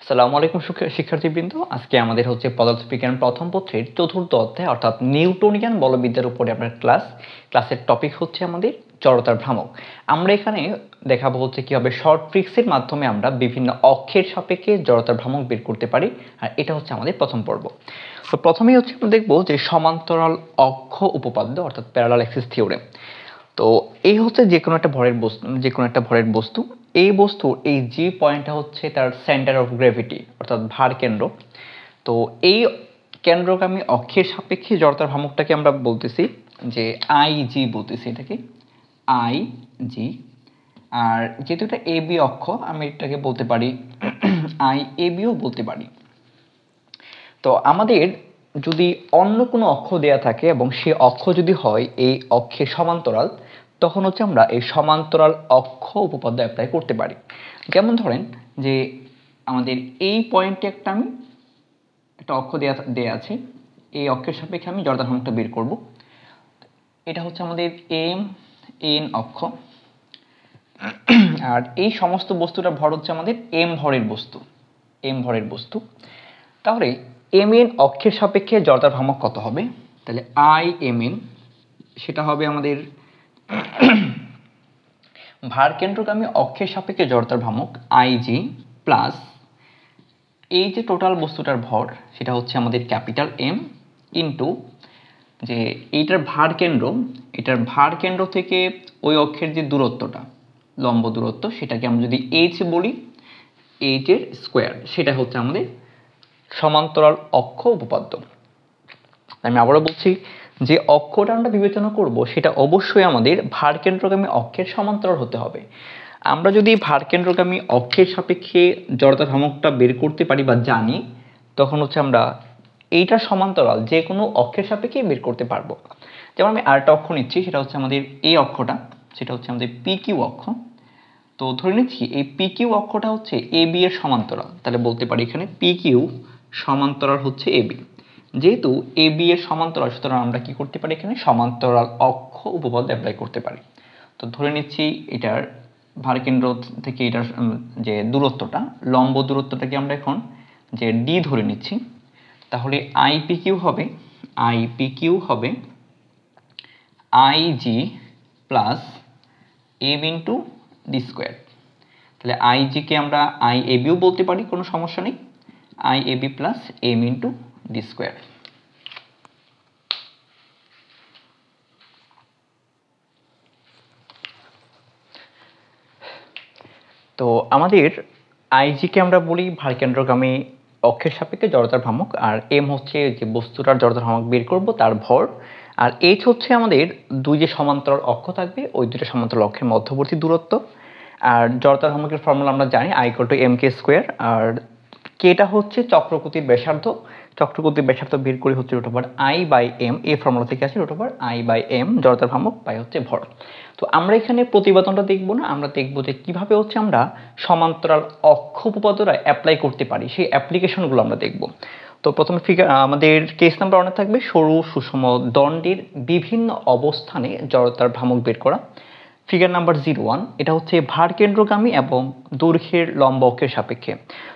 আসসালামু আলাইকুম শিক্ষার্থীবৃন্দ। আজকে আমাদের হচ্ছে পদার্থবিজ্ঞান প্রথম পত্রের চতুর্থ অধ্যায় অর্থাৎ নিউটনিয়ান বলবিদ্যার উপরে আপনার ক্লাসের টপিক হচ্ছে আমাদের জড়তার ভ্রামক। আমরা এখানে দেখাবো হচ্ছে কিভাবে শর্ট ট্রিক্সের মাধ্যমে আমরা বিভিন্ন অক্ষের সাপেক্ষে জড়তার ভ্রামক বের করতে পারি, আর এটা হচ্ছে আমাদের প্রথম পর্ব। তো প্রথমেই হচ্ছে আমরা দেখবো যে সমান্তরাল অক্ষ উপপাদ্য অর্থাৎ প্যারালাল অ্যাক্সিস থিওরেম। তো এই হচ্ছে যে কোনো একটা ভরের বস্তু এই বস্তুর এই জি পয়েন্টটা হচ্ছে তার সেন্টার অফ গ্র্যাভিটি অর্থাৎ ভার কেন্দ্র। তো এই কেন্দ্রগামী অক্ষের সাপেক্ষে জড়তার ভ্রামকটাকে আমরা বলতেছি যে আই জি বলতেছি, এটাকে আই জি। আর যেহেতু এটা এ বি অক্ষ, আমি এটাকে বলতে পারি আই এ বিও বলতে পারি। তো আমাদের যদি অন্য কোনো অক্ষ দেয়া থাকে এবং সে অক্ষ যদি হয় এই অক্ষের সমান্তরাল, তখন হচ্ছে আমরা এই সমান্তরাল অক্ষ উপপাদ্য অ্যাপ্লাই করতে পারি। যেমন ধরেন যে আমাদের এই পয়েন্টে একটা অক্ষ দেয়া আছে, এই অক্ষের সাপেক্ষে আমি জড়তার ভ্রামকটা বের করব। এটা হচ্ছে আমাদের এম এন অক্ষ, আর এই সমস্ত বস্তুটার ভর হচ্ছে আমাদের এম ভরের বস্তু। তাহলে এম এন অক্ষের সাপেক্ষে জড়তার ভ্রামক কত হবে? তাহলে আই এম এন সেটা হবে আমাদের ভার কেন্দ্রগামী অক্ষের সাপেক্ষে জড়তার ভ্রামক আই জি প্লাস এই যে টোটাল বস্তুটার ভর সেটা হচ্ছে আমাদের ক্যাপিটাল এম ইন্টু যে এটার ভার কেন্দ্র থেকে ওই অক্ষের যে দূরত্বটা, লম্ব দূরত্ব, সেটাকে আমরা যদি এইচ বলি, এইচের স্কোয়ার, সেটা হচ্ছে আমাদের সমান্তরাল অক্ষ উপপাদ্য। আমি আবারও বলছি, যে অক্ষটা আমরা বিবেচনা করব সেটা অবশ্যই আমাদের ভার কেন্দ্রগামী অক্ষের সমান্তরাল হতে হবে। আমরা যদি ভার কেন্দ্রগামী অক্ষের সাপেক্ষে জড়তার ভ্রামকটা বের করতে পারি বা জানি, তখন হচ্ছে আমরা এইটা সমান্তরাল যে কোনো অক্ষের সাপেক্ষে বের করতে পারবো। যেমন আমি আরেকটা অক্ষ নিচ্ছি, সেটা হচ্ছে আমাদের এই অক্ষটা, সেটা হচ্ছে আমাদের পি কিউ অক্ষ। তো ধরে নিচ্ছি এই পি কিউ অক্ষটা হচ্ছে এ বি এর সমান্তরাল, তাহলে বলতে পারি এখানে পি কিউ সমান্তরাল হচ্ছে এ বি। যেহেতু এ বি এর সমান্তরাল, সুতরাং আমরা কি করতে পারি, এখানে সমান্তরাল অক্ষ উপপাদ্য অ্যাপ্লাই করতে পারি। তো ধরে নিচ্ছি এটার ভারকেন্দ্র থেকে এটার যে দূরত্বটা, লম্ব দূরত্বটাকে আমরা এখন যে ডি ধরে নিচ্ছি। তাহলে আই পি কিউ হবে I G plus M into D square. তাহলে আই জিকে আমরা আই এ বিও বলতে পারি, কোনো সমস্যা নেই, I A B plus M into D square. তো আমাদের আইজিকে আমরা বলি ভারকেন্দ্রগামী অক্ষের সাপেক্ষে জড়তার ভ্রামক, আর এম হচ্ছে যে বস্তুটার জড়তার ভ্রামক বের করব তার ভর, আর এইচ হচ্ছে আমাদের দুই যে সমান্তরাল অক্ষ থাকবে ওই দুটো সমান্তরাল অক্ষের মধ্যবর্তী দূরত্ব। আর জড়তার ভ্রামকের ফর্মুলা আমরা জানি I equal to M K square, আর কেটা হচ্ছে চক্রকৃতির ব্যাসার্ধ বের করে হচ্ছে root over I by M, এই ফর্মুলা থেকে আছে root over I by M জড়তার ভ্রামক বাই হচ্ছে ভর। তো আমরা এখানে প্রতিবেদনটা দেখব না, আমরা দেখব যে কিভাবে হচ্ছে আমরা সমান্তরাল অক্ষ উপপাদ্যটা অ্যাপ্লাই করতে পারি, সেই অ্যাপ্লিকেশনগুলো আমরা দেখব। তো প্রথমে আমাদের কেস নাম্বার 1 থাকবে সরু সুষম দণ্ডের বিভিন্ন অবস্থানে জড়তার ভ্রামক বের করা। ফিগার নাম্বার 01, এটা হচ্ছে ভার কেন্দ্রগামী এবং দৈর্ঘ্যের লম্ব অক্ষের সাপেক্ষে।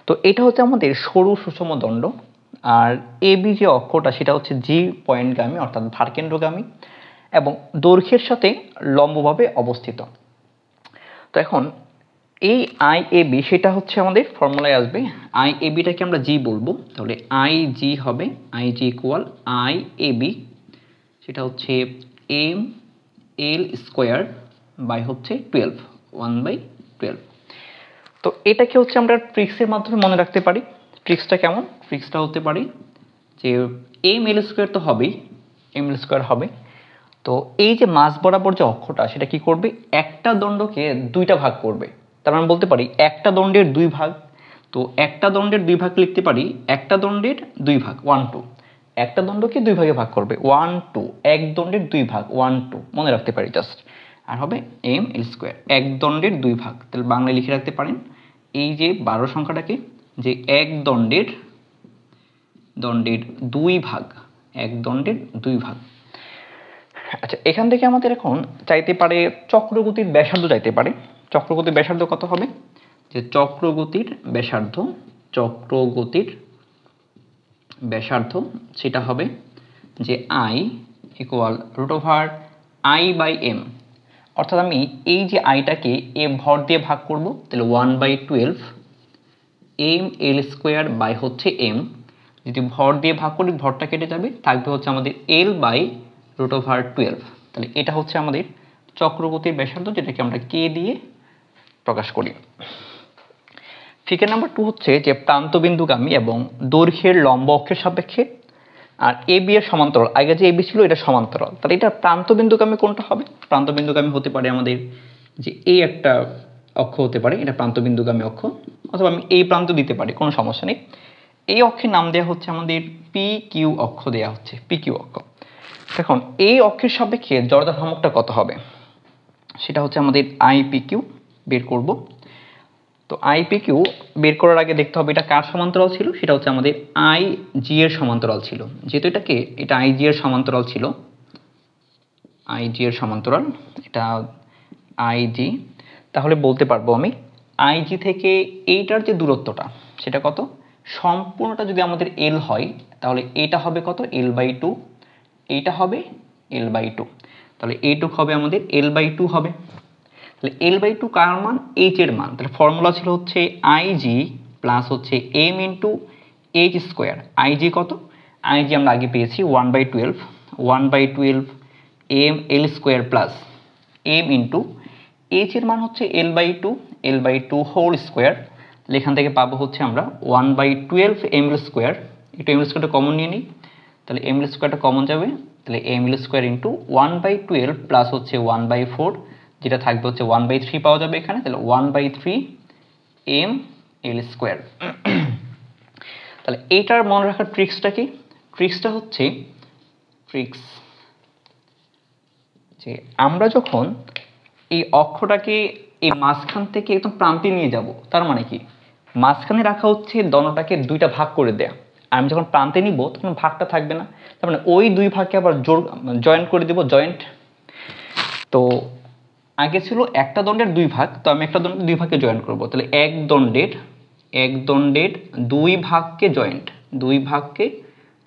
তো এটা হচ্ছে আমাদের সরু সুষম দণ্ড, আর এ বি যে অক্ষটা সেটা হচ্ছে জি পয়েন্টগামী অর্থাৎ ভার কেন্দ্রগামী এবং দৈর্ঘ্যের সাথে লম্বভাবে অবস্থিত। তো এখন এই আই এ বি সেটা হচ্ছে আমাদের ফর্মুলায় আসবে, আই এ বিটাকে আমরা জি বলবো। তাহলে আই জি হবে I G equal I A B, সেটা হচ্ছে এম এল স্কোয়ার বাই হচ্ছে 12, 1/12। তো এটাকে হচ্ছে আমরা ট্রিক্সের মাধ্যমে মনে রাখতে পারি। ট্রিক্সটা কেমন? ট্রিক্সটা হতে পারি যে এম এল স্কোয়ার তো হবেই, এম এল স্কোয়ার হবে। তো এই যে মাঝ বরাবর যে অক্ষটা সেটা কি করবে, একটা দণ্ডকে দুইটা ভাগ করবে। তার মানে বলতে পারি একটা দণ্ডের দুই ভাগ। তো একটা দণ্ডের দুই ভাগ লিখতে পারি একটা দণ্ডের দুই ভাগ 1 2, একটা দণ্ডকে দুই ভাগে ভাগ করবে 1 2, এক দণ্ডের দুই ভাগ 1 2 মনে রাখতে পারি জাস্ট। আর হবে এম এল স্কোয়ার, এক দণ্ডের দুই ভাগ। তাহলে বাংলায় লিখে রাখতে পারেন এই যে 12 সংখ্যাটাকে, যে এক দণ্ডের দুই ভাগ, এক দণ্ডের দুই ভাগ। আচ্ছা, এখান থেকে আমাদের এখন চাইতে পারে চক্রগতির ব্যাসার্ধ চাইতে পারে। চক্রগতির ব্যাসার্ধ কত হবে? যে চক্রগতির ব্যাসার্ধ চক্রগতির ব্যাসার্ধ সেটা হবে যে আই ইকুয়াল √i/m, অর্থাৎ আমি এই যে আইটাকে এ ভর দিয়ে ভাগ করব, তাহলে 1/12 ml² বাই হচ্ছে m, যদি ভর দিয়ে ভাগ করি ভরটা কেটে যাবে, থাকবে হচ্ছে আমাদের l/√12। তাহলে এটা হচ্ছে আমাদের চক্রগতির ব্যাসার্ধ, যেটাকে আমরা কে দিয়ে প্রকাশ করি। ফিগার নাম্বার 2 হচ্ছে যে প্রান্তবিন্দুগামী এবং দৈর্ঘ্যের লম্ব অক্ষের সাপেক্ষে আর এ বি এর সমান্তরাল, আগে যে এ বি ছিল এটা সমান্তরাল, তাহলে এটা প্রান্তবিন্দুগামী কোনটা হবে? প্রান্তবিন্দুগামী হতে পারে আমাদের যে এই একটা অক্ষ হতে পারে, এটা প্রান্তবিন্দুগামী অক্ষ, অথবা আমি এই প্রান্ত দিতে পারি, কোনো সমস্যা নেই। এই অক্ষের নাম দেওয়া হচ্ছে আমাদের পি কিউ অক্ষ, দেওয়া হচ্ছে পি কিউ অক্ষ। এখন এই অক্ষের সাপেক্ষে জড়তার ভ্রামকটা কত হবে সেটা হচ্ছে আমাদের আই পি কিউ বের করব। তো আই পি কিউ বের করার আগে দেখতে হবে এটা কার সমান্তরাল ছিল, সেটা হচ্ছে আমাদের আই জি এর সমান্তরাল ছিল। যেহেতু এটা আই জি এর সমান্তরাল ছিল, আই জি এর সমান্তরাল, এটা আই জি, তাহলে বলতে পারবো আমি আই জি থেকে এইটার যে দূরত্বটা সেটা কত, সম্পূর্ণটা যদি আমাদের এল হয় তাহলে এটা হবে কত, l/2, এইটা হবে l/2, তাহলে এইটুক হবে আমাদের l/2 হবে। তাহলে l/2 কার মান, এইচ এর মান, তাহলে ফর্মুলা ছিল হচ্ছে আইজি প্লাস হচ্ছে M into H square. IG কত, আইজি আমরা আগে পেয়েছি 1/12 M L square plus M into H এর মান হচ্ছে l/2 হোল স্কোয়ার, তাহলে এখান থেকে পাবো হচ্ছে আমরা 1/12 এম এল স্কোয়ার, একটু এম এল স্কোয়ারটা কমন নিয়ে নিই, তাহলে এম এল স্কোয়ারটা কমন যাবে, তাহলে M L square into 1/12 plus হচ্ছে 1/4, যেটা থাকবে হচ্ছে 1/3 পাওয়া যাবে এখানে, তাহলে 1/3 এম এল স্কোয়ার। তাহলে এইটার মনে রাখার ট্রিক্সটা কি, ট্রিক্সটা হচ্ছে যে আমরা যখন এই অক্ষটাকে এই মাঝখান থেকে একদম প্রান্তে নিয়ে যাব, তার মানে কি মাঝখানে রাখা হচ্ছে দণ্ডটাকে দুইটা ভাগ করে দেয়া, আর আমি যখন প্রান্তে নিব তখন ভাগটা থাকবে না, তার মানে ওই দুই ভাগকে আবার জয়েন্ট করে দেব, জয়েন্ট। তো আগে ছিল একটা দণ্ডের দুই ভাগ, তো আমি একটা দণ্ডের দুই ভাগকে জয়েন্ট করব, তাহলে এক দণ্ডের দুই ভাগকে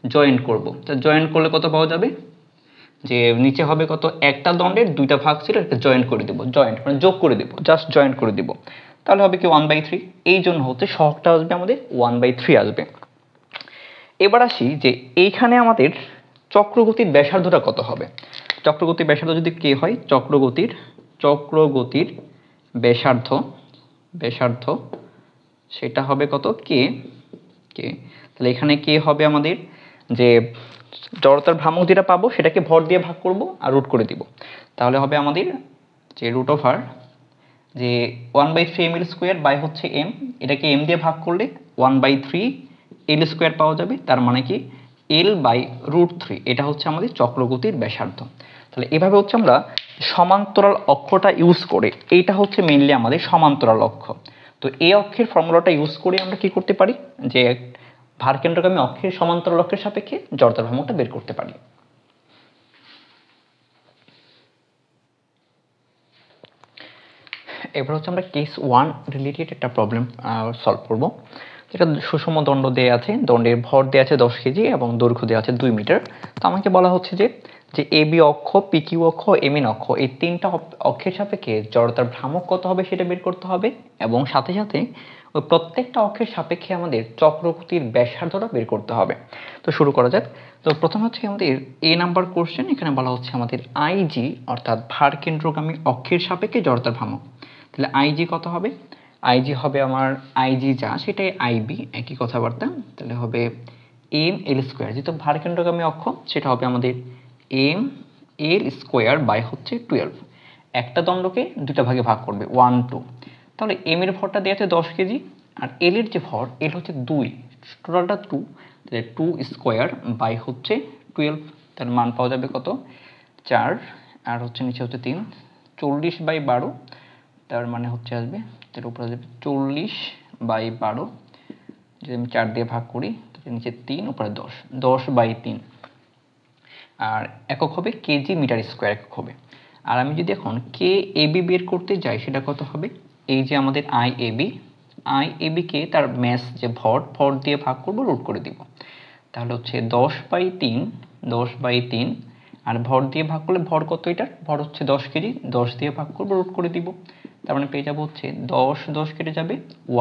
জয়েন্ট করব, তা জয়েন্ট করলে কত পাওয়া যাবে, যে নিচে হবে কত, একটা দণ্ডের দুইটা ভাগ ছিল, একটা জয়েন্ট করে দেব, জয়েন্ট মানে যোগ করে দেব, জাস্ট জয়েন্ট করে দেব, তাহলে হবে কি 1/3, এই জন্য হচ্ছে সহগটা আসবে আমাদের 1/3 আসবে। এবার আসি যে এইখানে আমাদের চক্রগতির ব্যাসার্ধটা কত হবে। চক্রগতির ব্যাসার্ধ যদি কে হয়, চক্রগতির ব্যাসার্ধ সেটা হবে কত, কে, তাহলে এখানে কে হবে আমাদের যে জড়তার ভ্রামক যেটা পাবো সেটাকে ভর দিয়ে ভাগ করব আর রুট করে দিব, তাহলে হবে আমাদের যে √, যে 1/3 এম এল স্কোয়ার বাই হচ্ছে এম, এটাকে এম দিয়ে ভাগ করলে 1/3 এল স্কোয়ার পাওয়া যাবে, তার মানে কি l/√3, এটা হচ্ছে আমাদের চক্রগতির ব্যাসার্ধ। তাহলে এভাবে হচ্ছে আমরা সমান্তরাল অক্ষটা ইউজ করে, এইটা হচ্ছে মেইনলি আমাদের সমান্তরাল অক্ষ। তো এই অক্ষের ফর্মুলাটা ইউজ করে আমরা কি করতে পারি, যে ভারকেন্দ্রগামী অক্ষের সমান্তরাল অক্ষের সাপেক্ষে জড়তার ভ্রামকটা বের করতে পারি। এবার হচ্ছে আমরা কেস 1 রিলেটেড একটা প্রবলেম সলভ করব, যেটা সুষম দণ্ড দেয়া আছে, দণ্ডের ভর দেয়া আছে 10 কেজি এবং দৈর্ঘ্য দেওয়া আছে 2 মিটার। তো আমাকে বলা হচ্ছে যে এ বি অক্ষ, পি কিউ অক্ষ, এম এন অক্ষ, এই তিনটা অক্ষের সাপেক্ষে জড়তার ভ্রামক কত হবে সেটা বের করতে হবে, এবং সাথে সাথে ওই প্রত্যেকটা অক্ষের সাপেক্ষে আমাদের চক্রগতির ব্যাসার্ধটা বের করতে হবে। তো শুরু করা যাক। তো প্রথম হচ্ছে আমাদের এ নাম্বার কোশ্চেন, এখানে বলা হচ্ছে আমাদের আইজি অর্থাৎ ভারকেন্দ্রগামী অক্ষের সাপেক্ষে জড়তার ভ্রামক। তাহলে আইজি কত হবে, আইজি হবে আমার আইজি যা সেটাই আইবি, একই কথাবার্তা, তাহলে হবে এম এল স্কোয়ার, যেহেতু ভারকেন্দ্রগামী অক্ষ সেটা হবে আমাদের এম এল স্কোয়ার বাই হচ্ছে 12, একটা দণ্ডকে দুটা ভাগে ভাগ করবে 1 2, তাহলে এম এর ভরটা দেওয়া আছে 10 কেজি, আর এল এর যে ভর, এল হচ্ছে 2, টোটালটা 2, তাহলে 2 স্কোয়ার বাই হচ্ছে 12, তার মান পাওয়া যাবে কত 4, আর হচ্ছে নিচে হচ্ছে 3, 40/12, তার মানে হচ্ছে আসবে, তার উপরে আসবে 40/12, যদি আমি 4 দিয়ে ভাগ করি তাহলে নিচে 3 উপরে 10, 10/3, আর একক হবে কেজি মিটার স্কোয়ার একক হবে। আর আমি যদি এখন কে এবি বের করতে যাই সেটা কত হবে, এই যে আমাদের আই এবি আই এ বিকে তার ম্যাস যে ভর দিয়ে ভাগ করব, রুট করে দিব। তাহলে হচ্ছে 10/3, 10/3, আর ভর দিয়ে ভাগ করলে ভর কত, এটার ভর হচ্ছে 10 কেজি, 10 দিয়ে ভাগ করবো, রুট করে দিব। তার মানে পেয়ে যাবো হচ্ছে 10 কেটে যাবে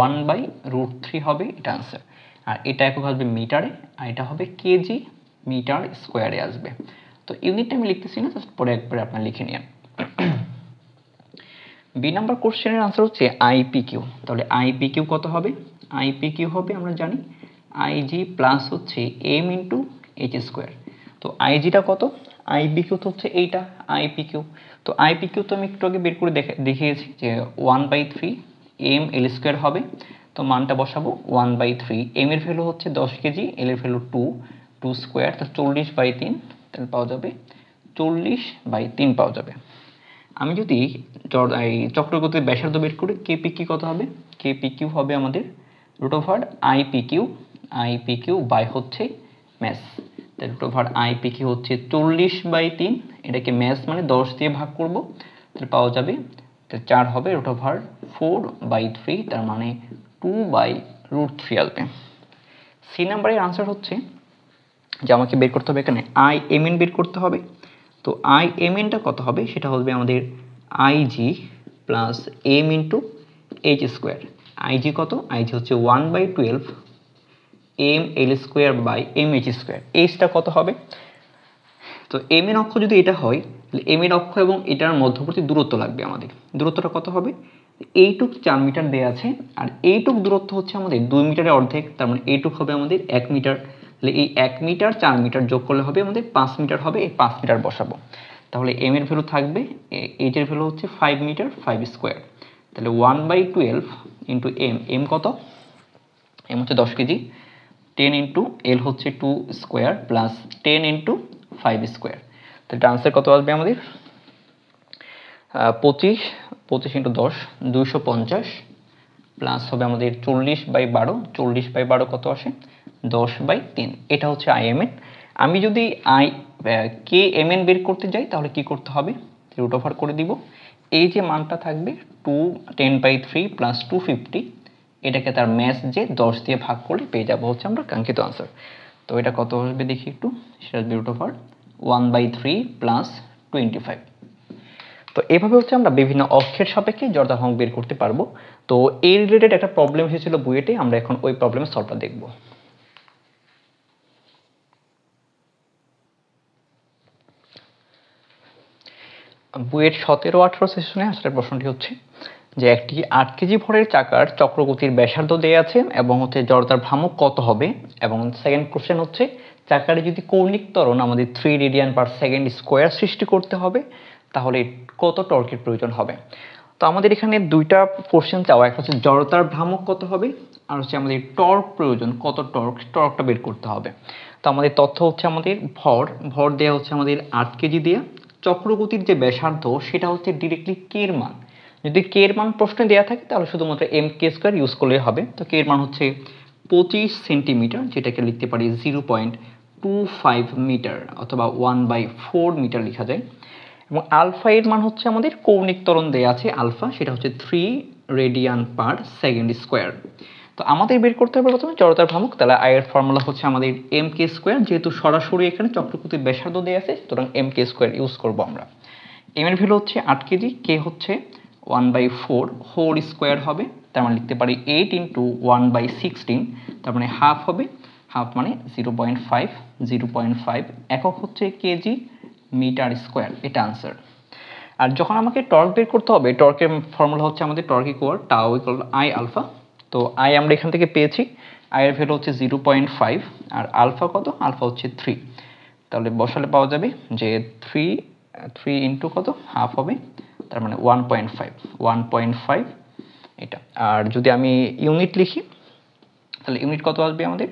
1/√3 হবে এটা আনসার। আর এটা একক আসবে মিটারে, আর এটা হবে কেজি মিটার স্কোয়ারে আসবে। তো ইউনিটটা আমি লিখতেছি না, জাস্ট পরে একবারে আপনার লিখে নিন। বি নাম্বার কোশ্চেনের আনসার হচ্ছে আইপিকিউ। তাহলে আইপিকিউ কত হবে? আইপিকিউ হবে আমরা জানি আইজি প্লাস হচ্ছে এম ইন্টু এইচ স্কোয়ার। তো আইজিটা কত, আইপিকিউ তো হচ্ছে এইটা আইপিকিউ। তো আইপিকিউ তো আমি একটু আগে বের করে দেখিয়েছি যে 1/3 এম এল স্কোয়ার হবে। তো মানটা বসাবো 1/3, এম এর ভ্যালু হচ্ছে 10 কেজি, এল এর ভ্যালু 2 স্কোয়ার, তো 40/3, তাহলে পাওয়া যাবে 40/3 পাওয়া যাবে। আমি যদি এই চক্রগতির ব্যাসার্ধ বের করি, কেপিকিউ কত হবে? কেপিকিউ হবে আমাদের √আইপিকিউ বাই হচ্ছে ম্যাস। তাই √আইপিকিউ হচ্ছে 40/3, এটাকে ম্যাস মানে 10 দিয়ে ভাগ করব, তাহলে পাওয়া যাবে 4 হবে, √4/3, তার মানে 2/√3 আসবে। সি নাম্বারের আনসার হচ্ছে যে আমাকে বের করতে হবে এখানে আই এম এন বের করতে হবে। তো আই এম এনটা কত হবে? সেটা হবে আমাদের IG plus M into H square. IG কত? আইজি হচ্ছে 1/12 M L square by M H square. এইচটা কত হবে? তো এম এর অক্ষ যদি এটা হয়, তাহলে এম এর অক্ষ এবং এটার মধ্যবর্তী দূরত্ব লাগবে আমাদের। দূরত্বটা কত হবে? এইটুক 4 মিটার দেওয়া আছে, আর এইটুক দূরত্ব হচ্ছে আমাদের 2 মিটারের অর্ধেক, তার মানে এইটুক হবে আমাদের 1 মিটার। তাহলে এই 1 মিটার 4 মিটার যোগ করলে হবে আমাদের 5 মিটার হবে, এই 5 মিটার বসাবো। তাহলে এম এর ভ্যালু থাকবে, এইচ এর ভ্যালু হচ্ছে 5 মিটার 5 স্কোয়ার। তাহলে 1/12 ইন্টু এম, এম কত? এম হচ্ছে 10 কেজি, 10 ইন্টু এল হচ্ছে 2 স্কোয়ার প্লাস 10 ইন্টু 5 স্কোয়ার। তাহলে আনসার কত আসবে আমাদের? 25 ইন্টু 10 250 প্লাস হবে আমাদের 40/12, 40/12 কত আসে? 10/3। এটা হচ্ছে আইএমএন। আমি যদি কে এম এন বের করতে যাই তাহলে কি করতে হবে? √ওভার করে দিব। এই যে মানটা থাকবে 10/3 প্লাস 250, এটাকে তার ম্যাস যে 10 দিয়ে ভাগ করলে পেয়ে যাবো হচ্ছে আমরা কাঙ্ক্ষিত আনসার। তো এটা কত আসবে দেখি একটু, সেটা √ওভার 1/3 প্লাস 25। তো এভাবে হচ্ছে আমরা বিভিন্ন অক্ষের সাপেক্ষে জড়তার ভ্রামক বের করতে পারবো। তো এই রিলেটেড একটা প্রবলেম এসেছিল বুয়েটে, আমরা এখন ওই প্রবলেমের সলভটা দেখব। বুয়েট 17-18 সেশনে আসলে প্রশ্নটি হচ্ছে যে একটি 8 কেজি ভরের চাকার চক্রগতির ব্যাসার্ধ দেয়া আছে এবং হচ্ছে জড়তার ভ্রামক কত হবে, এবং সেকেন্ড কোশ্চেন হচ্ছে চাকারে যদি কৌণিক ত্বরণ আমাদের 3 রেডিয়ান পার সেকেন্ড স্কোয়ার সৃষ্টি করতে হবে তাহলে কত টর্কের প্রয়োজন হবে। তো আমাদের এখানে দুইটা কোশ্চেন চাওয়া, একটা হচ্ছে জড়তার ভ্রামক কত হবে, আর হচ্ছে আমাদের টর্ক প্রয়োজন কত, টর্কটা বের করতে হবে। তো আমাদের তথ্য হচ্ছে আমাদের ভর দেওয়া হচ্ছে আমাদের 8 কেজি দেয়া, চক্রগতির যে ব্যাসার্ধ সেটা হচ্ছে ডিরেক্টলি কে এর মান। যদি কে এর মান প্রশ্নে দেওয়া থাকে তাহলে শুধুমাত্র এম কে স্কোয়ার ইউজ করলে হবে। তো কে এর মান হচ্ছে 25 সেন্টিমিটার, যেটাকে লিখতে পারি 0.25 মিটার অথবা 1/4 মিটার লেখা যায়। এবং আলফা এর মান হচ্ছে আমাদের কৌণিক ত্বরণ দেয়া আছে আলফা, সেটা হচ্ছে 3 রেডিয়ান পার সেকেন্ড স্কোয়ার। তো আমাদের বের করতে হবে প্রথমে জড়তার ভ্রামক। তাহলে আই এর ফর্মুলা হচ্ছে আমাদের এম কে স্কোয়ার, যেহেতু সরাসরি এখানে চক্রগতির ব্যাসার্ধ দেওয়া আছে সুতরাং এম কে স্কোয়ার ইউজ করবো আমরা। এম এর ভ্যালু হচ্ছে 8 কেজি, কে হচ্ছে 1/4 হোল স্কোয়ার হবে, তার মানে লিখতে পারি 8 ইন্টু 1/16, তার মানে হাফ হবে, হাফ মানে 0.5 একক হচ্ছে কেজি মিটার স্কোয়ার, এটা আনসার। আর যখন আমাকে টর্ক বের করতে হবে, টর্কের ফর্মুলা হচ্ছে আমাদের torque equal tau equal I alpha. তো আই আমরা এখান থেকে পেয়েছি, আই এর ভ্যালু হচ্ছে 0.5, আর আলফা কত? আলফা হচ্ছে 3। তাহলে বসালে পাওয়া যাবে যে 3 ইন্টু কত, হাফ হবে, তার মানে 1.5 এটা। আর যদি আমি ইউনিট লিখি তাহলে ইউনিট কত আসবে আমাদের?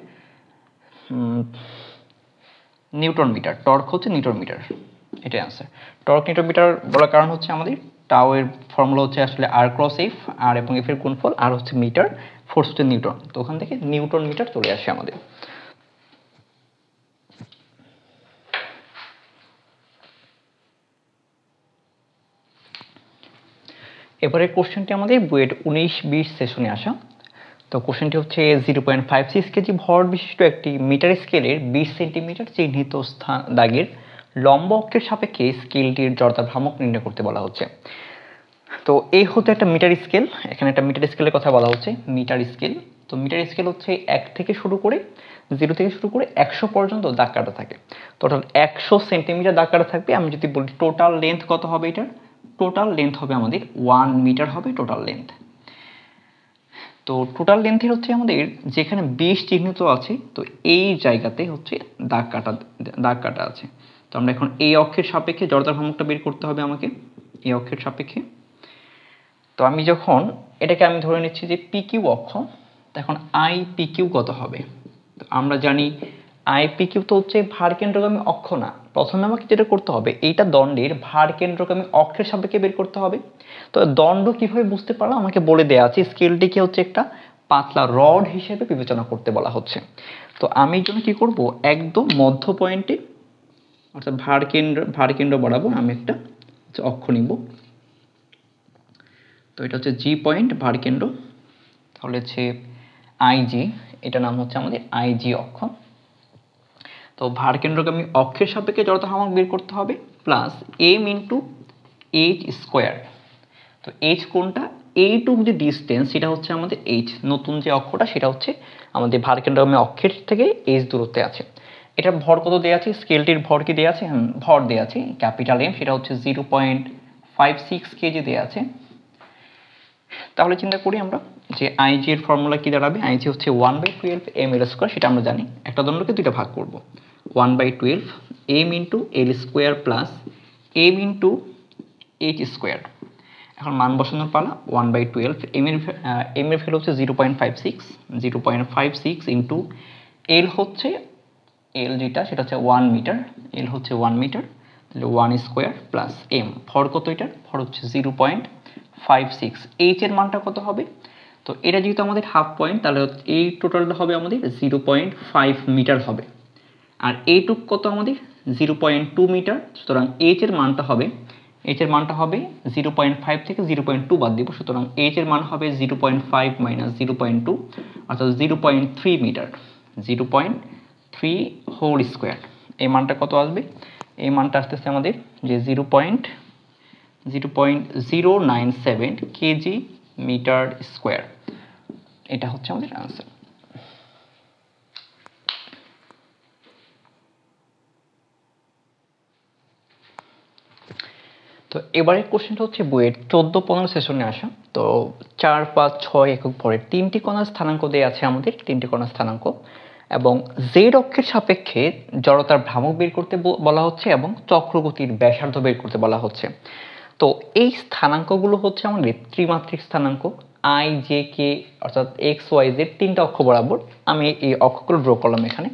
Newton metre. টর্ক হচ্ছে নিউটন মিটার, এটাই আনসার। টর্ক নিউটন মিটার বলার কারণ হচ্ছে আমাদের টাও এর ফর্মুলা হচ্ছে আসলে আর ক্রস এফ, আর এবং এফ এর গুণফল, আর হচ্ছে মিটার, ফোর্স হচ্ছে নিউটন, তো ওখান থেকে নিউটন মিটার চলে আসে আমাদের। এবারে কোশ্চেনটি আমাদের বুয়েট 19-20 সেশনে আসা। তো কোশ্চেনটি হচ্ছে 0.56 কেজি ভর বিশিষ্ট একটি মিটার স্কেলের 20 সেন্টিমিটার চিহ্নিত স্থান দাগের লম্ব অক্ষের সাপেক্ষে স্কেলটির জড়তার ভ্রামক নির্ণয় করতে বলা হচ্ছে। তো এই হচ্ছে একটা মিটার স্কেল, এখানে একটা মিটার স্কেলের কথা বলা হচ্ছে, মিটার স্কেল। তো মিটার স্কেল হচ্ছে 1 থেকে শুরু করে 0 থেকে শুরু করে 100 পর্যন্ত দাগ কাটা থাকে। টোটাল 100 সেন্টিমিটার দাগ কাটা থাকবে। আমি যদি বলি টোটাল লেন্থ কত হবে, এটার টোটাল লেন্থ হবে আমাদের 1 মিটার হবে টোটাল লেন্থ। তো টোটাল লেন্থের হচ্ছে আমাদের যেখানে 20 চিহ্নিত আছে, তো এই জায়গাতে হচ্ছে দাগ কাটা আছে। তো আমরা এখন এই অক্ষের সাপেক্ষে জড়তার ভ্রামকটা বের করতে হবে আমাকে, এই অক্ষের সাপেক্ষে। তো আমি যখন এটাকে আমি ধরে নিচ্ছি যে পি কিউ অক্ষ, তখন আই পি কিউ কত হবে। তো আমরা জানি আই পি কিউ তো হচ্ছে ভার কেন্দ্রগামী অক্ষ না, প্রথমে আমাকে যেটা করতে হবে এইটা দণ্ডের ভার কেন্দ্রগামী অক্ষের সাপেক্ষে বের করতে হবে। তো দণ্ড কিভাবে বুঝতে পারলাম আমাকে বলে দেওয়া আছে, স্কেলটিকে হচ্ছে একটা পাতলা রড হিসেবে বিবেচনা করতে বলা হচ্ছে। তো আমি এই জন্য কি করব, একদম মধ্য পয়েন্টে অর্থাৎ ভার কেন্দ্র বরাবর আমি একটা অক্ষ নিব। তো এটা হচ্ছে জি পয়েন্ট ভার কেন্দ্র, তাহলে হচ্ছে আইজি, এটা নাম হচ্ছে আমাদের আইজি অক্ষ। তো ভার কেন্দ্রগামী অক্ষের সাপেক্ষে জড়তার ভ্রামক বের করতে হবে plus M into H square. তো এইচ কোনটা, এইটুক যে ডিস্টেন্স সেটা হচ্ছে আমাদের এইচ, নতুন যে অক্ষটা সেটা হচ্ছে আমাদের ভার কেন্দ্রগামী অক্ষের থেকে এইচ দূরত্বে আছে। এটার ভর কত দেওয়া আছে, স্কেলটির ভর কি দেওয়া আছে, ভর দেওয়া আছে ক্যাপিটাল এম, সেটা হচ্ছে 0.56 কেজি দেওয়া আছে। তাহলে চিন্তা করি আমরা যে আইজি এর ফর্মুলা কি দাঁড়াবে, আইজি হচ্ছে 1/12 এম এল স্কোয়ার, সেটা আমরা জানি। একটা দণ্ডকে দুইটা ভাগ করব, 1/12 M into L square plus M into H square. এখন মান বসানোর পালা, 1/12 এম এর ভ্যালু হচ্ছে 0.56 ইন্টু এল হচ্ছে এল যেটা সেটা হচ্ছে 1 মিটার, এল হচ্ছে 1 মিটার, তাহলে 1 স্কোয়ার প্লাস এম, ভর কত এটার, ভর হচ্ছে 0.56। এইচ এর মানটা কত হবে, তো এটা যেহেতু আমাদের হাফ পয়েন্ট তাহলে এই টোটালটা হবে আমাদের 0.5 মিটার হবে। আর এইটুক কত আমাদের 0.2 মিটার, সুতরাং এইচ এর মানটা হবে 0.5 থেকে 0.2 বাদ দিব, সুতরাং এইচ এর মান হবে 0.5 মাইনাস 0.2 অর্থাৎ 0.3 মিটার, 0.3 হোল স্কোয়ার। এই মানটা কত আসবে, এই মানটা আসতেছে আমাদের যে 0.097 কেজি মিটার স্কোয়ার। এটা হচ্ছে আমাদের আনসার। তো এবারের কোশ্চেনটা হচ্ছে বইয়ের 14-15 সেশনে আসা। তো 4, 5, 6 একক ভরের 3টি কণার স্থানাঙ্ক দেওয়া আছে আমাদের, 3টি কণার স্থানাঙ্ক, এবং জেড অক্ষের সাপেক্ষে জড়তার ভ্রামক বের করতে বলা হচ্ছে এবং চক্রগতির ব্যাসার্ধ বের করতে বলা হচ্ছে। তো এই স্থানাঙ্কগুলো হচ্ছে আমাদের ত্রিমাত্রিক স্থানাঙ্ক আই জে কে অর্থাৎ এক্স ওয়াই জেড 3টা অক্ষ বরাবর। আমি এই অক্ষগুলো ড্র করলাম এখানে,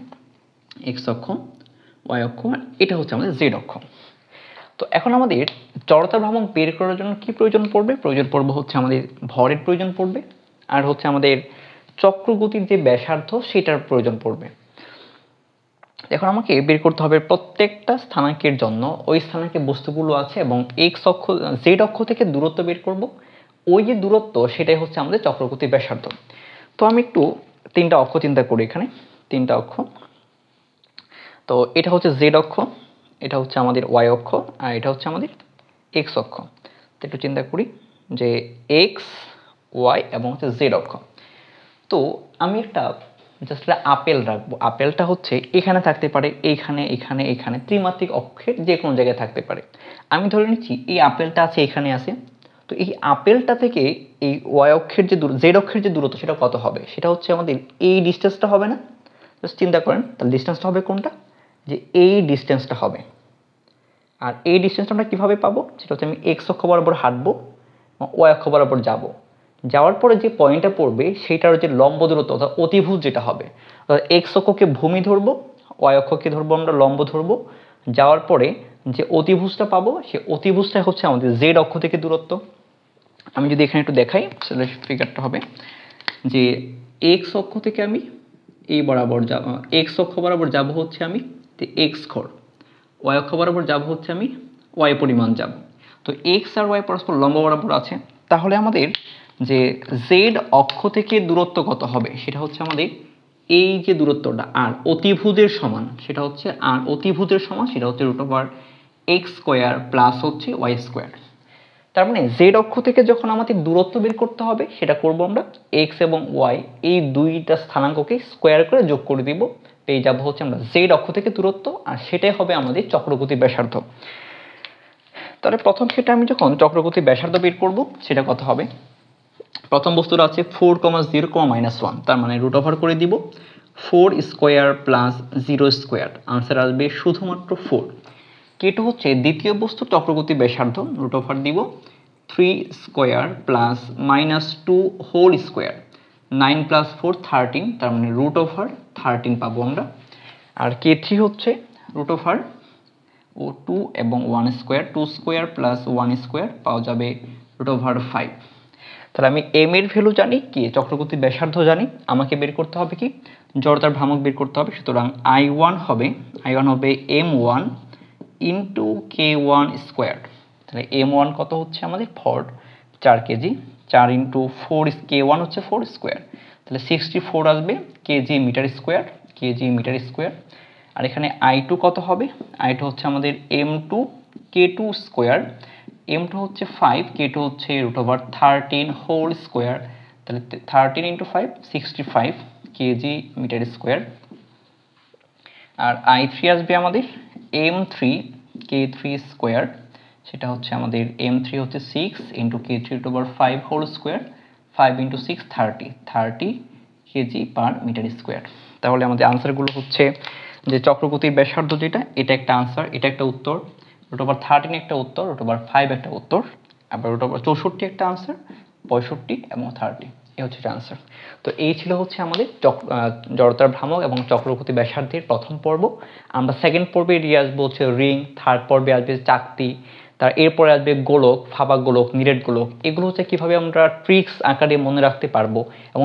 এক্স অক্ষ, ওয়াই অক্ষ, আর এটা হচ্ছে আমাদের জেড অক্ষ। তো এখন আমাদের জড়তার ভ্রামক বের করার জন্য কি প্রয়োজন পড়বে, হচ্ছে আমাদের ভরের প্রয়োজন পড়বে, আর হচ্ছে আমাদের চক্রগতির যে ব্যাসার্ধ সেটার প্রয়োজন পড়বে। এখন আমাকে বের করতে হবে প্রত্যেকটা স্থানাঙ্কের জন্য ওই স্থানাঙ্কে বস্তুগুলো আছে এবং এক্স অক্ষ জেড অক্ষ থেকে দূরত্ব বের করব। ওই যে দূরত্ব সেটাই হচ্ছে আমাদের চক্রগতির ব্যাসার্ধ। তো আমি একটু 3টা অক্ষ চিন্তা করি, এখানে 3টা অক্ষ। তো এটা হচ্ছে জেড অক্ষ, এটা হচ্ছে আমাদের ওয়াই অক্ষ, আর এটা হচ্ছে আমাদের এক্স অক্ষ। তো একটু চিন্তা করি যে এক্স, ওয়াই এবং হচ্ছে জেড অক্ষ। তো আমি একটা জাস্ট আপেল রাখবো, আপেলটা হচ্ছে এখানে থাকতে পারে, এইখানে, এখানে, এখানে, ত্রিমাত্রিক অক্ষের যে কোনো জায়গায় থাকতে পারে। আমি ধরে নিচ্ছি এই আপেলটা আছে, এখানে আছে। তো এই আপেলটা থেকে এই ওয়াই অক্ষের যে জেড অক্ষের যে দূরত্ব সেটা কত হবে, সেটা হচ্ছে আমাদের এই ডিস্টেন্সটা হবে না। জাস্ট চিন্তা করেন তাহলে ডিস্টেন্সটা হবে কোনটা, যে এই ডিস্টেন্সটা হবে। আর এই ডিস্টেন্সটা আমরা কীভাবে পাবো, সেটা হচ্ছে আমি এক্স অক্ষ বরাবর হাঁটবো, ওয়াই অক্ষ বরাবর যাবো, যাওয়ার পরে যে পয়েন্টটা পড়বে সেটার যে লম্ব দূরত্ব অর্থাৎ অতিভুজ যেটা হবে, অর্থাৎ এক্স অক্ষকে ভূমি ধরবো, ওয়াই অক্ষকে ধরবো আমরা লম্ব ধরবো, যাওয়ার পরে যে অতিভুজটা পাবো সে অতিভুজটা হচ্ছে আমাদের জেড অক্ষ থেকে দূরত্ব। আমি যদি এখানে একটু দেখাই তাহলে ফিগারটা হবে যে এক্স অক্ষ থেকে আমি এই বরাবর যাব, এক্স অক্ষ বরাবর যাব হচ্ছে আমি এক্স ঘর, ওয়াই অক্ষ বরাবর যাব হচ্ছে আমি ওয়াই পরিমাণ যাব। তো এক্স আর ওয়াই পরস্পর লম্ব বরাবর আছে, তাহলে আমাদের যে জেড অক্ষ থেকে দূরত্ব কত হবে, সেটা হচ্ছে আমাদের এই যে দূরত্বটা আর অতিভুজের সমান, সেটা হচ্ছে আর অতিভুজের সমান, সেটা হচ্ছে √(x² + হচ্ছে y²। তার মানে জেড অক্ষ থেকে যখন আমাদের দূরত্ব বের করতে হবে, সেটা করব আমরা x এবং y এই দুইটা স্থানাঙ্ককে স্কোয়ার করে যোগ করে দিব, পেয়ে যাব হচ্ছে আমরা জেড অক্ষ থেকে দূরত্ব, আর সেটাই হবে আমাদের চক্রগতি ব্যাসার্ধ। তাহলে প্রথম ক্ষেত্রে আমি যখন চক্রগতি ব্যাসার্ধ বের করব, সেটা কত হবে, প্রথম বস্তুটা আছে 4,0, তার মানে √ওভার করে দিব 4² + 0², আনসার আসবে শুধুমাত্র 4। কেটু হচ্ছে দ্বিতীয় বস্তু চক্রগতি ব্যাসার্ধ, √ওভার দিব 3² + -2² 9 + 4 13, তার মানে √ওভার 13 পাবো আমরা। আর K3 হচ্ছে √ওভার 2 এবং 1² 2² + 1² পাওয়া যাবে √ওভার 5। তাহলে আমি এম এর ভ্যালু জানি কি, চক্রগতি ব্যাসার্ধ জানি, আমাকে বের করতে হবে কি জড়তার ভ্রামক বের করতে হবে। সুতরাং I1 হবে m1 ইন্টু K1²। তাহলে m1 কত হচ্ছে আমাদের 4 কেজি, 4 × 4 K1 হচ্ছে 4², তাহলে 64 আসবে কেজি মিটার²। আর এখানে I2 কত হবে, I2 হচ্ছে আমাদের m2 K2², m2 হচ্ছে 5, K2 হচ্ছে √13² তাহলে 13 × 5 65 কেজি মিটার²। আর I3 আসবে আমাদের m3 K3², সেটা হচ্ছে আমাদের m3 হচ্ছে 6 × K3/5² 5 × 6 30 কেজি পার মিটার²। তাহলে আমাদের আনসারগুলো হচ্ছে যে চক্রগতির ব্যাসার্ধ যেটা, এটা একটা আনসার, এটা একটা উত্তর, √13 একটা উত্তর, √5 একটা উত্তর, আবার √64 একটা আনসার, 65 এবং 30 এই হচ্ছে আনসার। তো এই ছিল হচ্ছে আমাদের জড়তার ভ্রামক এবং চক্রগতি ব্যাসার্ধের প্রথম পর্ব। আমরা সেকেন্ড পর্বে নিয়ে আসবো হচ্ছে রিং, থার্ড পর্বে আসবে চাকতি, তার এরপরে আসবে গোলক, ফাঁপা গোলক, নিরেট গোলক। এগুলো হচ্ছে কিভাবে আমরা ট্রিক্স আকারে মনে রাখতে পারবো এবং